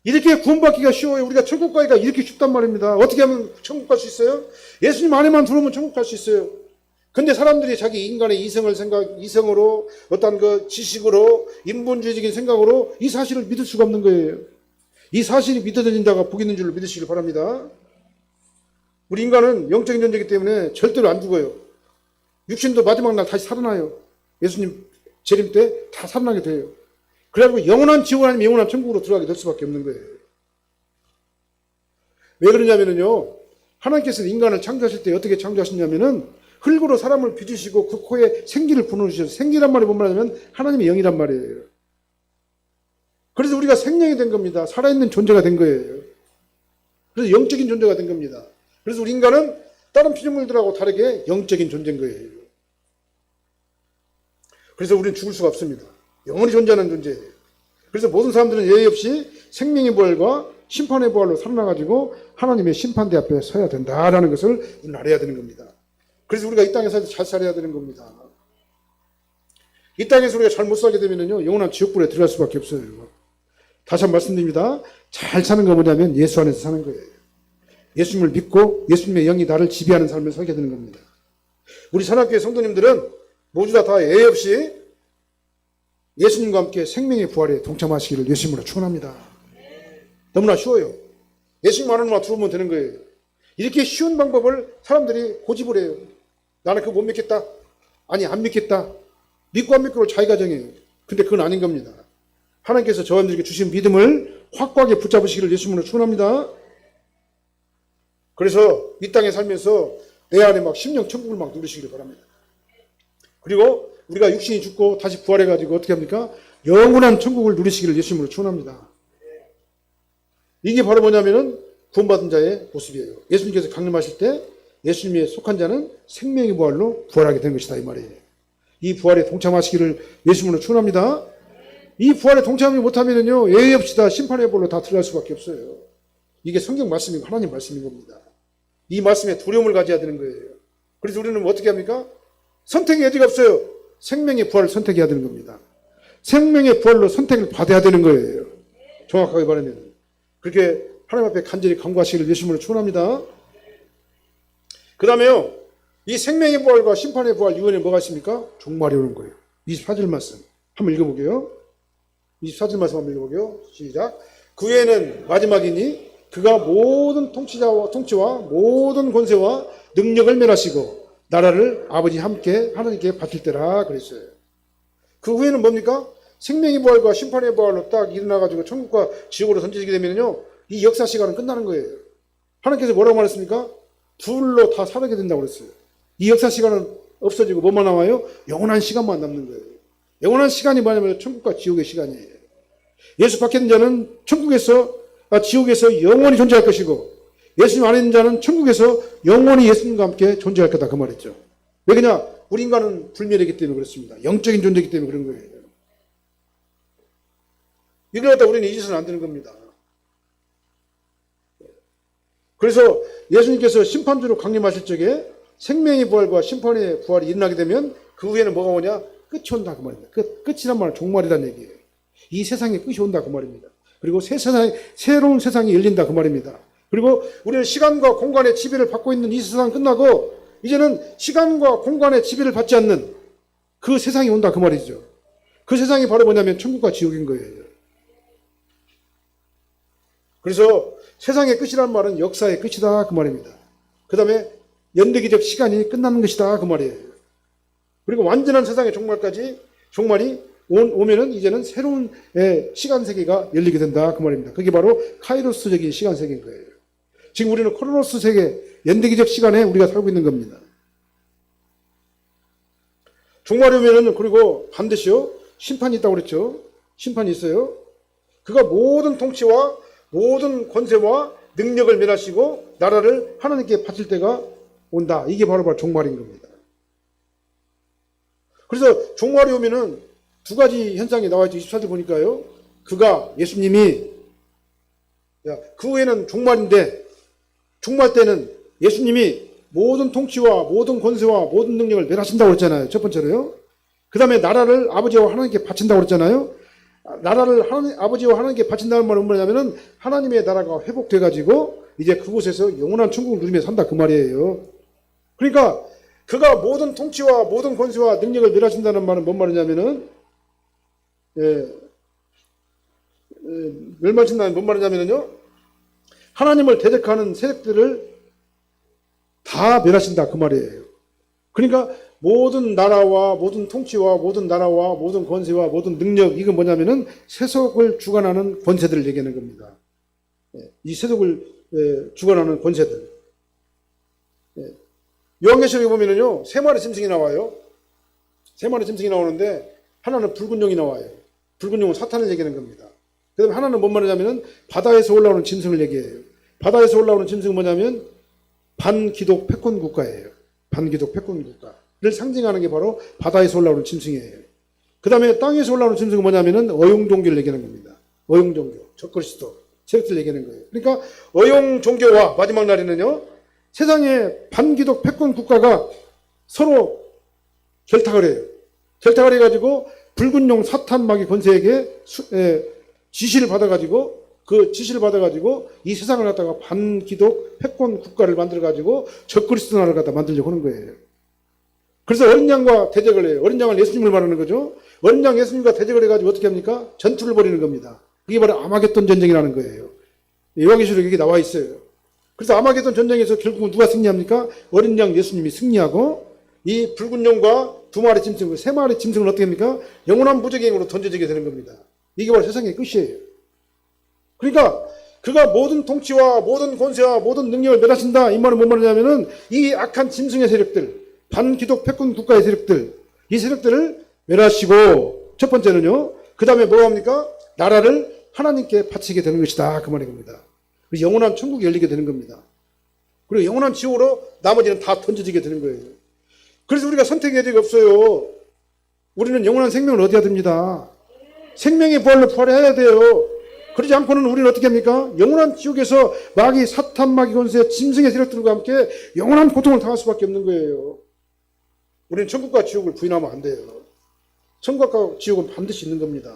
S1: 이렇게 구원받기가 쉬워요. 우리가 천국 가기가 이렇게 쉽단 말입니다. 어떻게 하면 천국 갈 수 있어요? 예수님 안에만 들어오면 천국 갈 수 있어요. 근데 사람들이 자기 인간의 이성으로 어떤 그 지식으로 인본주의적인 생각으로 이 사실을 믿을 수가 없는 거예요. 이 사실이 믿어진 자가 복 있는 줄로 믿으시길 바랍니다. 우리 인간은 영적인 존재이기 때문에 절대로 안 죽어요. 육신도 마지막 날 다시 살아나요. 예수님 재림 때 다 살아나게 돼요. 그래가지고 영원한 지옥 아니면 영원한 천국으로 들어가게 될 수밖에 없는 거예요. 왜 그러냐면요, 하나님께서는 인간을 창조하실 때 어떻게 창조하셨냐면은 흙으로 사람을 빚으시고 그 코에 생기를 불어넣으셔서, 생기란 말이 뭔 말이냐면 하나님의 영이란 말이에요. 그래서 우리가 생명이 된 겁니다. 살아있는 존재가 된 거예요. 그래서 영적인 존재가 된 겁니다. 그래서 우리 인간은 다른 피조물들하고 다르게 영적인 존재인 거예요. 그래서 우리는 죽을 수가 없습니다. 영원히 존재하는 존재예요. 그래서 모든 사람들은 예의 없이 생명의 부활과 심판의 부활로 살아나가지고 하나님의 심판대 앞에 서야 된다라는 것을 우리는 알아야 되는 겁니다. 그래서 우리가 이 땅에서 잘 살아야 되는 겁니다. 이 땅에서 우리가 잘 못 살게 되면요, 영원한 지옥불에 들어갈 수밖에 없어요. 다시 한번 말씀드립니다. 잘 사는 거 뭐냐면 예수 안에서 사는 거예요. 예수님을 믿고 예수님의 영이 나를 지배하는 삶을 살게 되는 겁니다. 우리 산악교회 성도님들은 모두 다 예의 없이 예수님과 함께 생명의 부활에 동참하시기를 예수님으로 축원합니다. 너무나 쉬워요. 예수님 안으로만 들어오면 되는 거예요. 이렇게 쉬운 방법을 사람들이 고집을 해요. 나는 그거 못 믿겠다. 아니, 안 믿겠다. 믿고 안 믿고를 자기가 정해요. 근데 그건 아닌 겁니다. 하나님께서 저한들에게 주신 믿음을 확고하게 붙잡으시기를 예수님으로 축원합니다. 그래서 이 땅에 살면서 내 안에 막 심령 천국을 막 누리시기를 바랍니다. 그리고 우리가 육신이 죽고 다시 부활해가지고 어떻게 합니까? 영원한 천국을 누리시기를 예수님으로 축원합니다. 이게 바로 뭐냐면은 구원받은 자의 모습이에요. 예수님께서 강림하실 때 예수님에 속한 자는 생명의 부활로 부활하게 된 것이다, 이 말이에요. 이 부활에 동참하시기를 예수님으로 축원합니다. 이 부활에 동참하지 못하면요, 예외 없이 다 심판의 볼로 다 들어갈 수밖에 없어요. 이게 성경 말씀이고 하나님 말씀인 겁니다. 이 말씀에 두려움을 가져야 되는 거예요. 그래서 우리는 어떻게 합니까? 선택의 여지가 없어요. 생명의 부활을 선택해야 되는 겁니다. 생명의 부활로 선택을 받아야 되는 거예요. 정확하게 말하면. 그렇게 하나님 앞에 간절히 간구하시기를 예수님으로 축원합니다. 그 다음에요, 이 생명의 부활과 심판의 부활 이후에 뭐가 있습니까? 종말이 오는 거예요. 24절 말씀 한번 읽어보게요. 24절 말씀 한번 읽어보게요. 시작. 그 후에는 마지막이니 그가 모든 통치와 모든 권세와 능력을 멸하시고 나라를 아버지 함께 하나님께 바칠 때라 그랬어요. 그 후에는 뭡니까? 생명의 부활과 심판의 부활로 딱 일어나가지고 천국과 지옥으로 던지게 되면요, 이 역사 시간은 끝나는 거예요. 하나님께서 뭐라고 말했습니까? 둘로 다 살게 된다고 그랬어요. 이 역사 시간은 없어지고 뭐만 남아요? 영원한 시간만 남는 거예요. 영원한 시간이 뭐냐면 천국과 지옥의 시간이에요. 예수 밖에 있는 자는 지옥에서 영원히 존재할 것이고, 예수님 안에 있는 자는 천국에서 영원히 예수님과 함께 존재할 거다 그 말이죠. 왜 그러냐? 우리 인간은 불멸이기 때문에 그렇습니다. 영적인 존재이기 때문에 그런 거예요. 이걸 갖다 우리는 잊어서는 안 되는 겁니다. 그래서 예수님께서 심판주로 강림하실 적에 생명의 부활과 심판의 부활이 일어나게 되면 그 후에는 뭐가 오냐? 끝이 온다 그 말입니다. 끝이란 말은 종말이라는 얘기예요. 이 세상에 끝이 온다 그 말입니다. 그리고 새로운 세상이 열린다 그 말입니다. 그리고 우리는 시간과 공간의 지배를 받고 있는 이 세상은 끝나고 이제는 시간과 공간의 지배를 받지 않는 그 세상이 온다 그 말이죠. 그 세상이 바로 뭐냐면 천국과 지옥인 거예요. 그래서 세상의 끝이라는 말은 역사의 끝이다 그 말입니다. 그 다음에 연대기적 시간이 끝나는 것이다 그 말이에요. 그리고 완전한 세상의 종말이 오면은 이제는 새로운 시간 세계가 열리게 된다 그 말입니다. 그게 바로 카이로스적인 시간 세계인 거예요. 지금 우리는 코로노스 세계, 연대기적 시간에 우리가 살고 있는 겁니다. 종말이 오면은 그리고 반드시요, 심판이 있다고 그랬죠. 심판이 있어요. 그가 모든 통치와 모든 권세와 능력을 멸하시고 나라를 하나님께 바칠 때가 온다. 이게 바로 종말인 겁니다. 그래서 종말이 오면은 두 가지 현상이 나와있죠. 24절 보니까요. 그가, 예수님이, 그 후에는 종말인데, 종말 때는 예수님이 모든 통치와 모든 권세와 모든 능력을 멸하신다고 그랬잖아요. 첫 번째로요. 그 다음에 나라를 아버지와 하나님께 바친다고 그랬잖아요. 나라를 아버지와 하나님께 바친다는 말은 뭐냐면은 하나님의 나라가 회복돼가지고 이제 그곳에서 영원한 천국을 누리며 산다 그 말이에요. 그러니까 그가 모든 통치와 모든 권세와 능력을 멸하신다는 말은 뭔 말이냐면은 멸망신다는 뭔 말이냐면요, 하나님을 대적하는 세력들을 다 멸하신다 그 말이에요. 그러니까 모든 나라와 모든 통치와 모든 나라와 모든 권세와 모든 능력, 이건 뭐냐면은 세속을 주관하는 권세들을 얘기하는 겁니다. 이 세속을 주관하는 권세들. 요한계시록에 보면은요, 세 마리 짐승이 나와요. 세 마리 짐승이 나오는데 하나는 붉은 용이 나와요. 붉은 용은 사탄을 얘기하는 겁니다. 그 다음에 하나는 뭔 말이냐면은 바다에서 올라오는 짐승을 얘기해요. 바다에서 올라오는 짐승은 뭐냐면 반기독 패권 국가예요. 반기독 패권 국가를 상징하는 게 바로 바다에서 올라오는 짐승이에요. 그 다음에 땅에서 올라오는 짐승은 뭐냐면은 어용종교를 얘기하는 겁니다. 어용종교, 적그리스도, 세력들 얘기하는 거예요. 그러니까 어용종교와 마지막 날에는요, 세상의 반기독 패권 국가가 서로 결탁을 해요. 결탁을 해가지고 붉은 용 사탄 마귀 권세에게 지시를 받아가지고 이 세상을 갖다가 반기독 패권 국가를 만들어가지고 적그리스도 나라를 갖다 만들려고 하는 거예요. 그래서 어린 양과 대적을 해요. 어린 양은 예수님을 말하는 거죠. 어린 양 예수님과 대적을 해가지고 어떻게 합니까? 전투를 벌이는 겁니다. 그게 바로 아마겟돈 전쟁이라는 거예요. 요한계시록에 여기 나와 있어요. 그래서 아마겟돈 전쟁에서 결국은 누가 승리합니까? 어린 양 예수님이 승리하고 이 붉은 용과 두 마리 짐승, 세 마리 짐승은 어떻게 합니까? 영원한 무적행으로 던져지게 되는 겁니다. 이게 바로 세상의 끝이에요. 그러니까 그가 모든 통치와 모든 권세와 모든 능력을 멸하신다. 이 말은 뭔 말이냐면은 이 악한 짐승의 세력들, 반기독 패권 국가의 세력들, 이 세력들을 멸하시고, 첫 번째는요, 그 다음에 뭐 합니까? 나라를 하나님께 바치게 되는 것이다. 그 말인 겁니다. 영원한 천국이 열리게 되는 겁니다. 그리고 영원한 지옥으로 나머지는 다 던져지게 되는 거예요. 그래서 우리가 선택의 여지가 없어요. 우리는 영원한 생명을 얻어야 됩니다. 생명의 부활로 부활해야 돼요. 그러지 않고는 우리는 어떻게 합니까? 영원한 지옥에서 마귀, 사탄, 마귀 권세, 짐승의 세력들과 함께 영원한 고통을 당할 수밖에 없는 거예요. 우리는 천국과 지옥을 부인하면 안 돼요. 천국과 지옥은 반드시 있는 겁니다.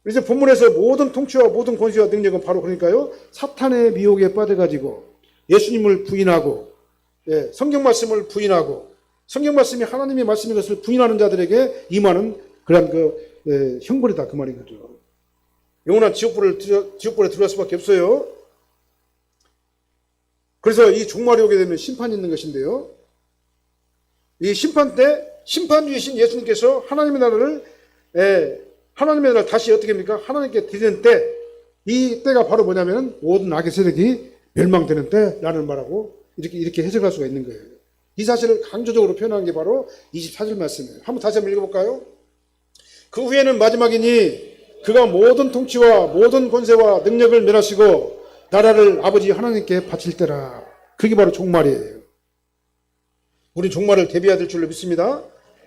S1: 그래서 본문에서 모든 통치와 모든 권세와 능력은 바로 그러니까요, 사탄의 미혹에 빠져가지고 예수님을 부인하고, 성경 말씀을 부인하고, 성경 말씀이 하나님의 말씀인 것을 부인하는 자들에게 임하는 그런 형벌이다, 그 말인 거죠. 영원한 지옥불에 들어갈 수밖에 없어요. 그래서 이 종말이 오게 되면 심판이 있는 것인데요. 이 심판 때 심판주이신 예수님께서 하나님의 나라를 다시 어떻게 합니까? 하나님께 드리는 때, 이 때가 바로 뭐냐면 모든 악의 세력이 멸망되는 때라는 말하고 이렇게 해석할 수가 있는 거예요. 이 사실을 강조적으로 표현한 게 바로 24절 말씀이에요. 다시 한번 읽어볼까요? 그 후에는 마지막이니 그가 모든 통치와 모든 권세와 능력을 멸하시고 나라를 아버지 하나님께 바칠 때라. 그게 바로 종말이에요. 우리 종말을 대비해야 될 줄로 믿습니다.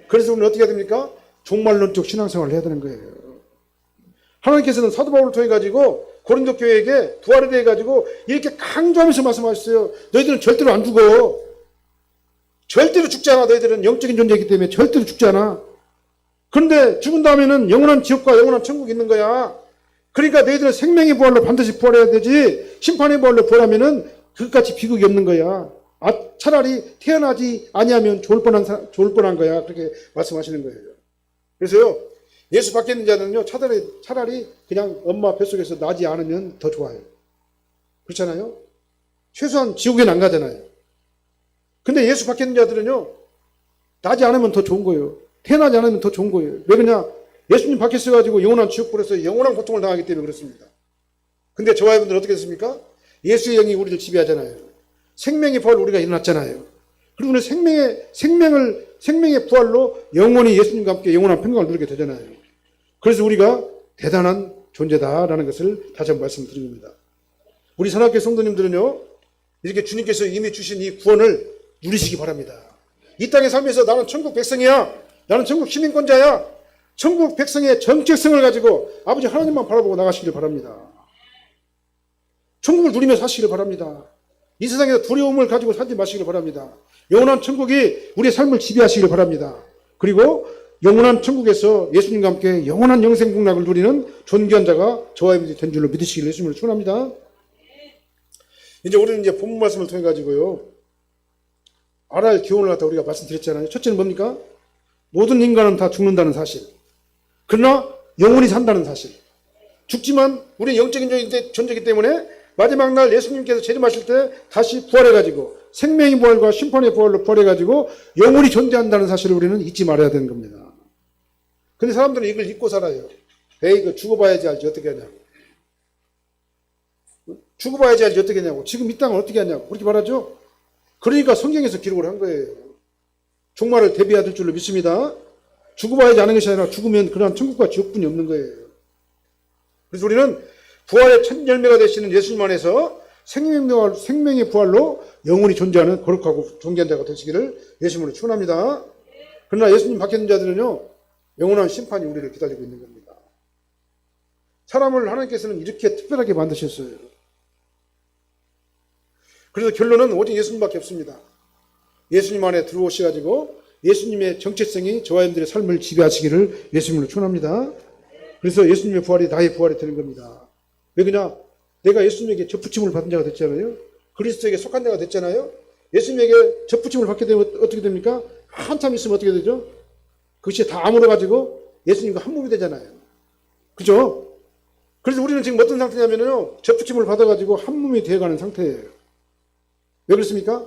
S1: 그래서 우리는 어떻게 해야 됩니까? 종말론적 신앙생활을 해야 되는 거예요. 하나님께서는 사도 바울을 통해 가지고 고린도 교회에게 부활에 대해 가지고 이렇게 강조하면서 말씀하셨어요. 너희들은 절대로 안 죽어. 절대로 죽지 않아. 너희들은 영적인 존재이기 때문에 절대로 죽지 않아. 그런데 죽은 다음에는 영원한 지옥과 영원한 천국이 있는 거야. 그러니까 너희들은 생명의 부활로 반드시 부활해야 되지, 심판의 부활로 부활하면은 그것같이 비극이 없는 거야. 차라리 태어나지 아니하면 좋을 뻔한 거야. 그렇게 말씀하시는 거예요. 그래서요, 예수 밖에 있는 자는요, 차라리 그냥 엄마 뱃속에서 나지 않으면 더 좋아요. 그렇잖아요? 최소한 지옥에는 안 가잖아요. 근데 예수 밖에 있는 자들은요, 나지 않으면 더 좋은 거예요. 태어나지 않으면 더 좋은 거예요. 왜 그러냐? 예수님 밖에 있어가지고 영원한 지옥불에서 영원한 고통을 당하기 때문에 그렇습니다. 근데 저와 여러분들 어떻게 됐습니까? 예수의 영이 우리를 지배하잖아요. 생명의 부활로 우리가 일어났잖아요. 그리고 우리는 생명의 부활로 영원히 예수님과 함께 영원한 평강을 누리게 되잖아요. 그래서 우리가 대단한 존재다라는 것을 다시 한번 말씀드린 겁니다. 우리 산악회 성도님들은요, 이렇게 주님께서 이미 주신 이 구원을 누리시기 바랍니다. 이 땅에 살면서 나는 천국 백성이야. 나는 천국 시민권자야. 천국 백성의 정체성을 가지고 아버지 하나님만 바라보고 나가시길 바랍니다. 천국을 누리며 사시길 바랍니다. 이 세상에서 두려움을 가지고 살지 마시길 바랍니다. 영원한 천국이 우리의 삶을 지배하시길 바랍니다. 그리고 영원한 천국에서 예수님과 함께 영원한 영생 복락을 누리는 존귀한 자가 저와 여러분이 된 줄로 믿으시길 예수님을 축원합니다. 이제 우리는 본문 말씀을 통해 가지고요, 알아야 할 교훈을 갖다 우리가 말씀드렸잖아요. 첫째는 뭡니까? 모든 인간은 다 죽는다는 사실. 그러나 영원히 산다는 사실. 죽지만 우리 영적인 존재이기 때문에 마지막 날 예수님께서 재림하실 때 다시 부활해가지고 생명의 부활과 심판의 부활로 부활해가지고 영원히 존재한다는 사실을 우리는 잊지 말아야 되는 겁니다. 근데 사람들은 이걸 잊고 살아요. 에이, 이거 죽어봐야지 알지 어떻게 하냐고. 죽어봐야지 알지 어떻게 하냐고. 지금 이 땅을 어떻게 하냐고. 그렇게 말하죠. 그러니까 성경에서 기록을 한 거예요. 종말을 대비해야 될 줄로 믿습니다. 죽어봐야지 않은 것이 아니라 죽으면 그런 천국과 지옥뿐이 없는 거예요. 그래서 우리는 부활의 첫 열매가 되시는 예수님 안에서 생명의 부활로 영원히 존재하는 거룩하고 존귀한 자가 되시기를 예수님으로 축원합니다. 그러나 예수님 밖에 있는 자들은요, 영원한 심판이 우리를 기다리고 있는 겁니다. 사람을 하나님께서는 이렇게 특별하게 만드셨어요. 그래서 결론은 오직 예수님밖에 없습니다. 예수님 안에 들어오셔가지고 예수님의 정체성이 저와 여러분들의 삶을 지배하시기를 예수님으로 축원합니다. 그래서 예수님의 부활이 나의 부활이 되는 겁니다. 왜 그러냐? 내가 예수님에게 접붙임을 받은 자가 됐잖아요. 그리스도에게 속한 자가 됐잖아요. 예수님에게 접붙임을 받게 되면 어떻게 됩니까? 한참 있으면 어떻게 되죠? 그것이 다 아물어가지고 예수님과 한 몸이 되잖아요. 그죠? 그래서 우리는 지금 어떤 상태냐면요, 접붙임을 받아가지고 한 몸이 되어가는 상태예요. 왜 그렇습니까?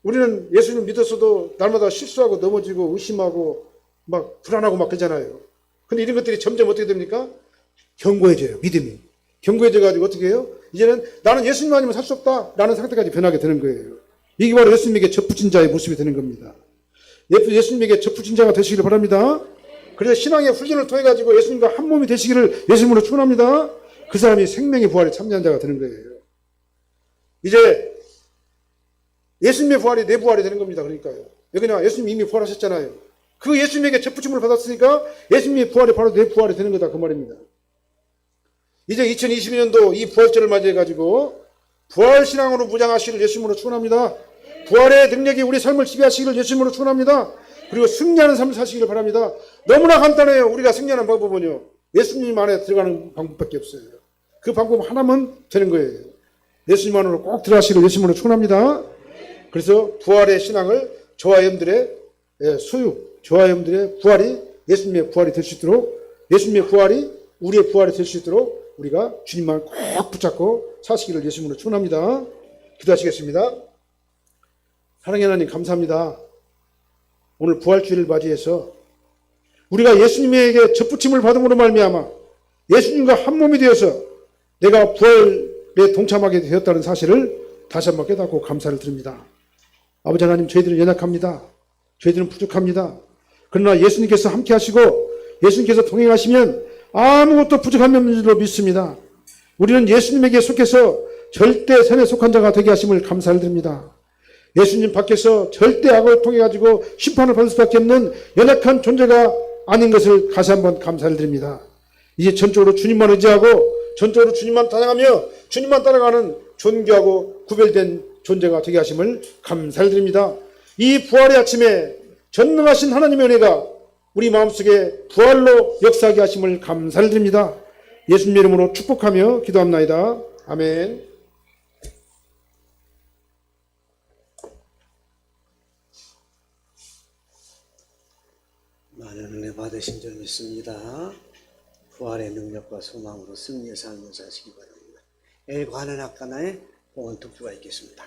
S1: 우리는 예수님을 믿었어도 날마다 실수하고 넘어지고 의심하고 막 불안하고 막 그러잖아요. 근데 이런 것들이 점점 어떻게 됩니까? 견고해져요. 믿음이. 견고해져가지고 어떻게 해요? 이제는 나는 예수님 아니면 살 수 없다 라는 상태까지 변하게 되는 거예요. 이게 바로 예수님에게 접붙인 자의 모습이 되는 겁니다. 예수님에게 접붙인 자가 되시기를 바랍니다. 그래서 신앙의 훈련을 통해 가지고 예수님과 한 몸이 되시기를 예수님으로 축원합니다. 그 사람이 생명의 부활에 참여한 자가 되는 거예요. 이제 예수님의 부활이 내 부활이 되는 겁니다. 그러니까요. 여기나 예수님 이미 부활하셨잖아요. 그 예수님에게 접붙임을 받았으니까 예수님의 부활이 바로 내 부활이 되는 거다 그 말입니다. 이제 2022년도 이 부활절을 맞이해가지고 부활신앙으로 무장하시기를 예수님으로 축원합니다. 부활의 능력이 우리 삶을 지배하시기를 예수님으로 축원합니다. 그리고 승리하는 삶을 사시기를 바랍니다. 너무나 간단해요. 우리가 승리하는 방법은요, 예수님 안에 들어가는 방법밖에 없어요. 그 방법 하나면 되는 거예요. 예수님 안으로 꼭 들어가시기를 예수님으로 축원합니다. 그래서 부활의 신앙을 저와 여러분들의 저와 여러분들의 부활이 예수님의 부활이 될 수 있도록, 예수님의 부활이 우리의 부활이 될 수 있도록 우리가 주님만 꼭 붙잡고 사시기를 예수님으로 축원합니다. 기도하시겠습니다. 사랑의 하나님 감사합니다. 오늘 부활주일을 맞이해서 우리가 예수님에게 접붙임을 받음으로 말미암아 예수님과 한 몸이 되어서 내가 부활에 동참하게 되었다는 사실을 다시 한번 깨닫고 감사를 드립니다. 아버지 하나님, 저희들은 연약합니다. 저희들은 부족합니다. 그러나 예수님께서 함께 하시고 예수님께서 동행하시면 아무것도 부족함이 없는 줄로 믿습니다. 우리는 예수님에게 속해서 절대 선에 속한 자가 되게 하심을 감사를 드립니다. 예수님 밖에서 절대 악을 통해 가지고 심판을 받을 수밖에 없는 연약한 존재가 아닌 것을 다시 한번 감사를 드립니다. 이제 전적으로 주님만 의지하고 전적으로 주님만 따라가며 주님만 따라가는 존귀하고 구별된 존재가 되게 하심을 감사를 드립니다. 이 부활의 아침에 전능하신 하나님의 은혜가 우리 마음속에 부활로 역사하게 하심을 감사를 드립니다. 예수님 이름으로 축복하며 기도합나이다. 아멘.
S2: 많은 은혜 받으신 줄 믿습니다. 부활의 능력과 소망으로 승리의 삶을 사시기 바랍니다. 엘과는 아까나의 봉헌 투표가 있겠습니다.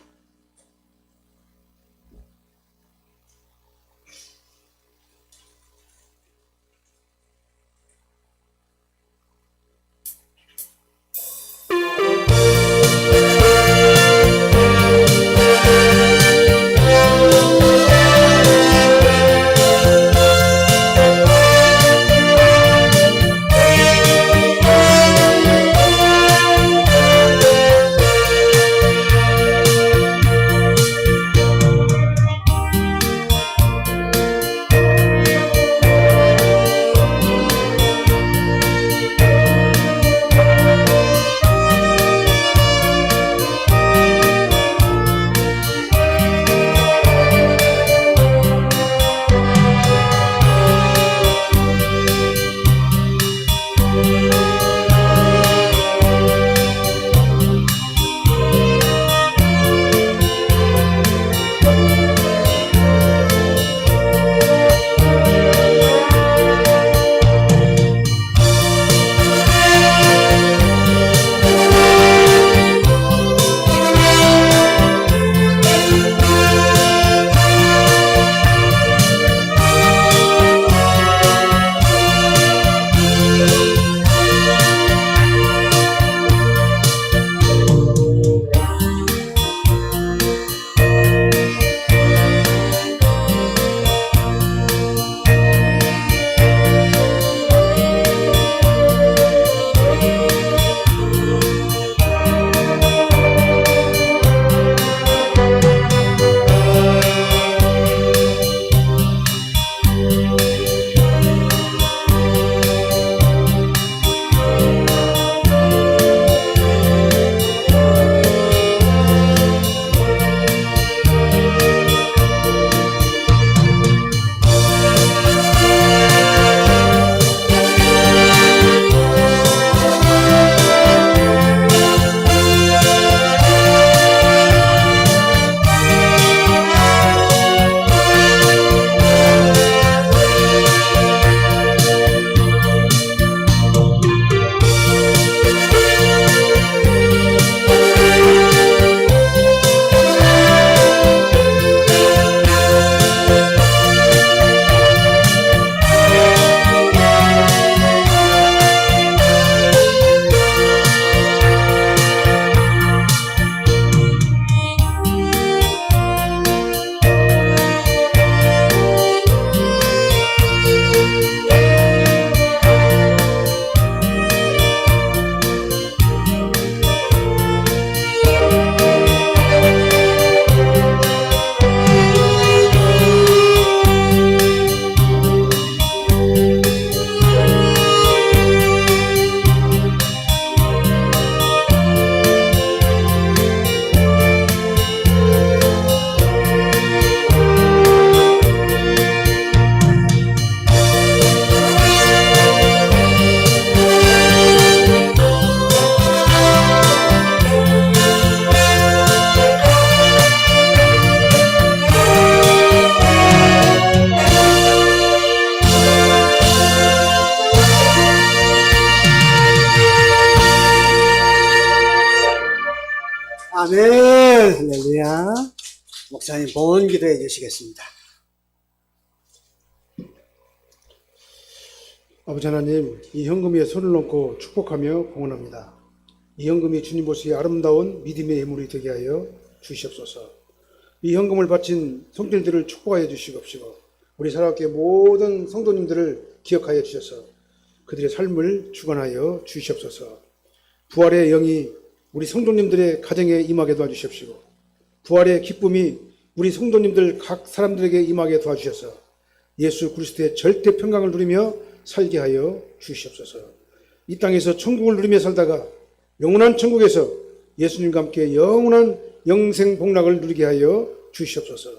S2: 아멘. 할렐루야. 목사님 봉헌 기도해 주시겠습니다.
S1: 아버지 하나님, 이 현금에 손을 얹고 축복하며 봉헌합니다. 이 현금이 주님 보시기에 아름다운 믿음의 예물이 되게 하여 주시옵소서. 이 현금을 바친 성도님들을 축복하여 주시옵시고, 우리 사랑학교의 모든 성도님들을 기억하여 주셔서 그들의 삶을 주관하여 주시옵소서. 부활의 영이 우리 성도님들의 가정에 임하게 도와주시옵시고, 부활의 기쁨이 우리 성도님들 각 사람들에게 임하게 도와주셔서 예수 그리스도의 절대 평강을 누리며 살게 하여 주시옵소서. 이 땅에서 천국을 누리며 살다가 영원한 천국에서 예수님과 함께 영원한 영생 복락을 누리게 하여 주시옵소서.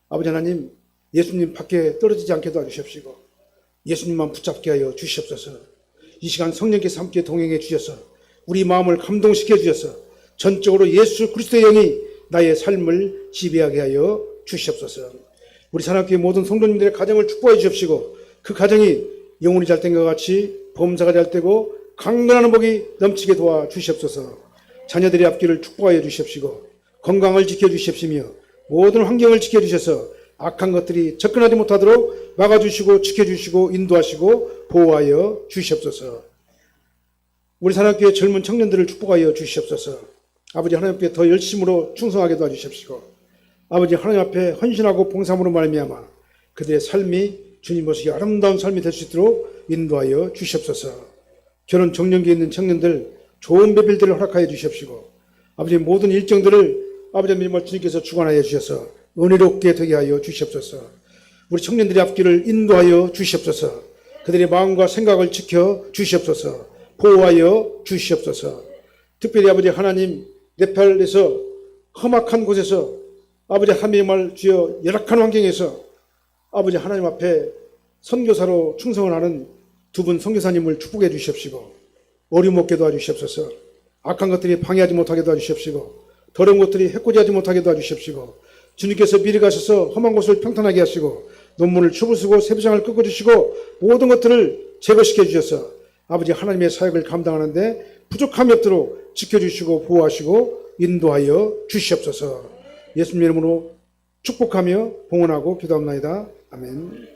S1: 아버지 하나님, 예수님 밖에 떨어지지 않게 도와주시옵시고 예수님만 붙잡게 하여 주시옵소서. 이 시간 성령께서 함께 동행해 주셔서 우리 마음을 감동시켜 주셔서 전적으로 예수 그리스도의 영이 나의 삶을 지배하게 하여 주시옵소서. 우리 사랑교회 모든 성도님들의 가정을 축복해 주시옵시고 그 가정이 영혼이 잘 된 것 같이 범사가 잘 되고 강건하는 복이 넘치게 도와 주시옵소서. 자녀들의 앞길을 축복하여 주시옵시고 건강을 지켜 주시옵시며 모든 환경을 지켜 주셔서 악한 것들이 접근하지 못하도록 막아주시고 지켜주시고 인도하시고 보호하여 주시옵소서. 우리 사랑교회 젊은 청년들을 축복하여 주시옵소서. 아버지 하나님 앞에 더 열심으로 충성하게 도와주시옵시고 아버지 하나님 앞에 헌신하고 봉사함으로 말미암아 그들의 삶이 주님 보시기에 아름다운 삶이 될 수 있도록 인도하여 주시옵소서. 결혼 정년기에 있는 청년들 좋은 배필들을 허락하여 주시옵시고 아버지 모든 일정들을 아버지 믿음을 주님께서 주관하여 주셔서 은혜롭게 되게 하여 주시옵소서. 우리 청년들의 앞길을 인도하여 주시옵소서. 그들의 마음과 생각을 지켜 주시옵소서. 보호하여 주시옵소서. 특별히 아버지 하나님 네팔에서 험악한 곳에서 아버지 하나님의 말 주여 열악한 환경에서 아버지 하나님 앞에 선교사로 충성을 하는 두 분 선교사님을 축복해 주시옵시고 어려움 없게 도와주시옵소서. 악한 것들이 방해하지 못하게 도와주시옵시고 더러운 것들이 해코지하지 못하게 도와주시옵시고 주님께서 미리 가셔서 험한 곳을 평탄하게 하시고 논문을 추부수고 세부장을 꺾어주시고 모든 것들을 제거시켜 주셔서 아버지 하나님의 사역을 감당하는데 부족함이 없도록 지켜주시고 보호하시고 인도하여 주시옵소서. 예수님 이름으로 축복하며 봉헌하고 기도합나이다. 아멘.